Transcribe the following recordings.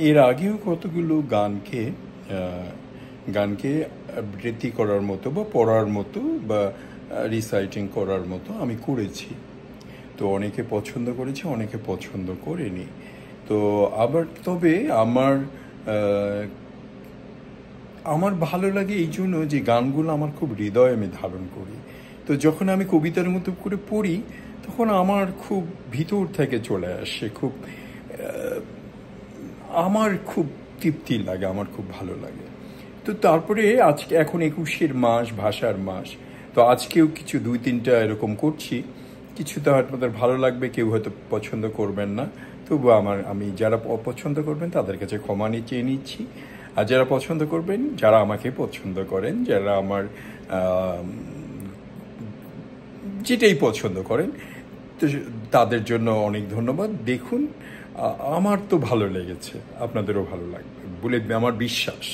এর আগেও কতগুলো গানকে আবৃত্তি করার মতো বা পড়ার মতো বা রিসাইটিং করার মতো আমি করেছি। তো অনেকে পছন্দ করেছে, অনেকে পছন্দ করেনি। তো আবার তবে আমার ভালো লাগে এই জন্য যে গানগুলো আমার খুব হৃদয়ে আমি ধারণ করি। তো যখন আমি কবিতার মতো করে পড়ি তখন আমার খুব ভিতর থেকে চলে আসে, আমার খুব তৃপ্তি লাগে, আমার খুব ভালো লাগে। তো তারপরে আজকে এখন 21 মাস, ভাষার মাস। তো আজকেও কিছু 2-3টা এরকম করছি। কিছুটা হয়তো আপনাদের ভালো লাগবে, কেউ হয়তো পছন্দ করবেন না। তবু আমি যারা অপছন্দ করবেন তাদের কাছে ক্ষমা চেয়ে নিচ্ছি। আর যারা পছন্দ করবেন, যারা আমাকে পছন্দ করেন, যারা আমার যেটাই পছন্দ করেন, তো তাদের জন্য অনেক ধন্যবাদ। দেখুন, আমার তো ভালো লেগেছে, আপনাদেরও ভালো লাগবে বলে আমার বিশ্বাস।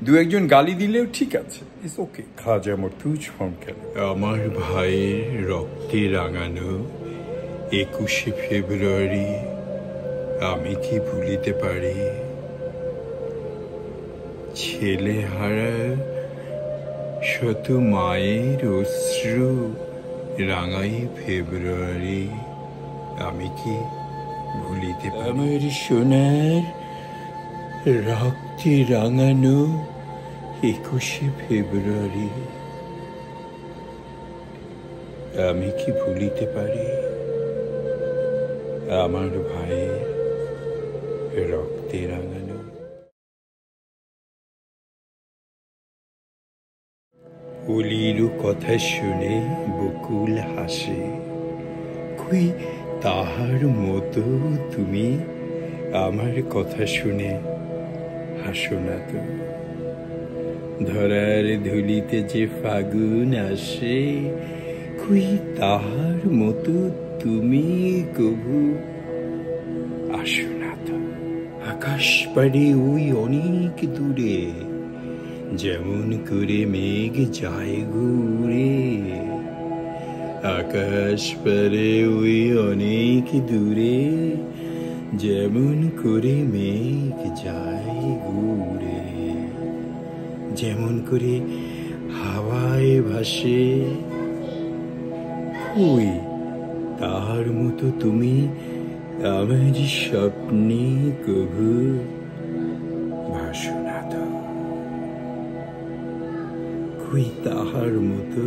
2-1 গালি দিলেও ঠিক আছে, ইটস ওকে। খাজা মর্তুজ ফমকেল। আমার ভাইয়ের রক্তে রাঙানো 21শে ফেব্রুয়ারি আমি কি ভুলিতে পারি? ছেলে হারা শত মায়ের অশ্রু রাঙাই ফেব্রুয়ারি আমি কি ভুলিতে পারি? আমার সোনার রক্তে রাঙানো 21শে ফেব্রুয়ারি আমি কি ভুলিতে পারি? আমার ভাইয়ের রক্তে রাঙানো। অলির কথা শুনে বকুল হাসে, কই তাহার মতো তুমি আমার কথা শুনে হাসো না তো? ধরার ধুলিতে যে ফাগুন আসে, কই তাহার মতো তুমি কবু আসো না তো? আকাশ পাড়ে ওই অনেক দূরে যেমন করে মেঘ যায় ঘুরে, আকাশ পারে ওই অনেক দূরে যেমন করে মেঘ যায় ঘুরে, যেমন করে হাওয়ায় ভাসে, ওই তার মতো তুমি আমার স্বপ্নে কবু ভাসো না তো? কই তাহার মতো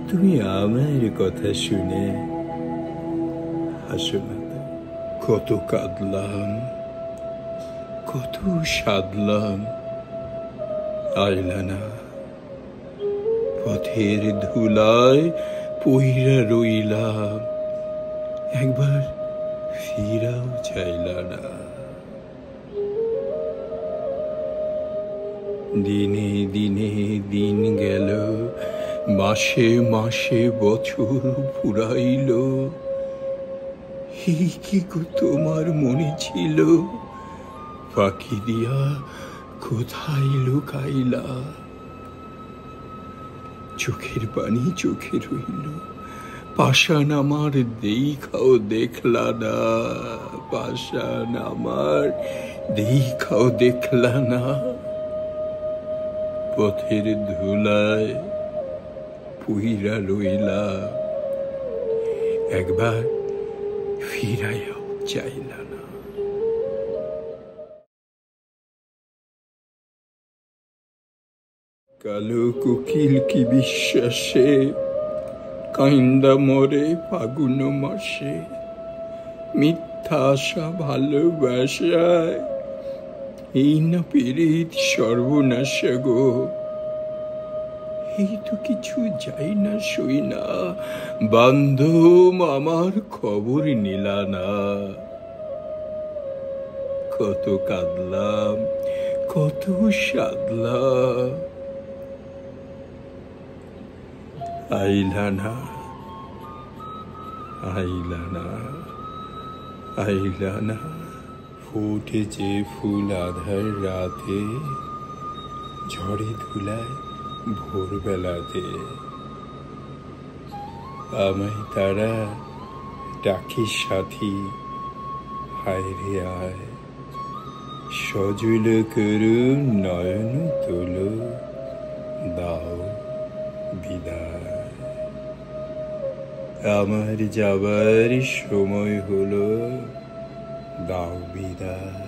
তুমি আমার কথা শুনে হাসো না তো? কত কাঁদলাম, কত সাধলাম, আইলা না। পথের ধুলায় পইরা রইলাম, একবার ফিরাও চাইলা না। দিনে দিনে দিন গেল, মাসে মাসে বছর ফুরাইল, এই কি তোমার মনে ছিল? ফাঁকি দিয়া কোথায় লুকাইলা? চোখের পানি চোখে রইল, পাষাণ আমার দেখাও দেখলা না, পাষাণ আমার দেখাও দেখলা না। পথের ধুলায় পুইরা রইলা, একবার ফিরাইয়া চাইলা না। কালো কোকিল কি বিশ্বাসে কাইন্দা মরে ফাগুন মাসে, মিথ্যা আশা ভালোবাসায় এই না পীড়িত সর্বনাশা গো। এই তো কিছু যাই না সই না, বান্ধব আমার খবর নিলা না। কত কাঁদলাম, কত সাধলাম, আইলা না, আইলা না, আইলা না। ফুটে যে ফুল আধার রাতে, ঝড়ে ধুলায় ভোরবেলাতে, আমায় তারা ডাকে সাথী, হায় রে আয় সজল করুণ নয়ন তোলো, দাও বিদায়। আমার যাবার সময় হলো, দাও বিদায়।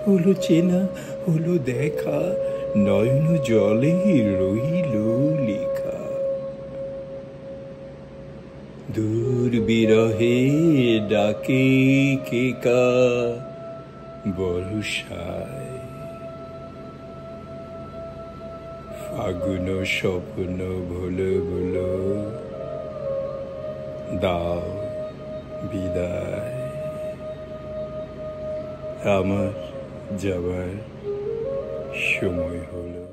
হলো চেনা হলো দেখা, নয়ন জলে রইল লেখা। দূর বিরহে ডাকে কে কা বর্ষায়। ফাগুন স্বপ্ন ভুলো ভুলো, দাও বিদায়। আমার যাবার সময় হলো।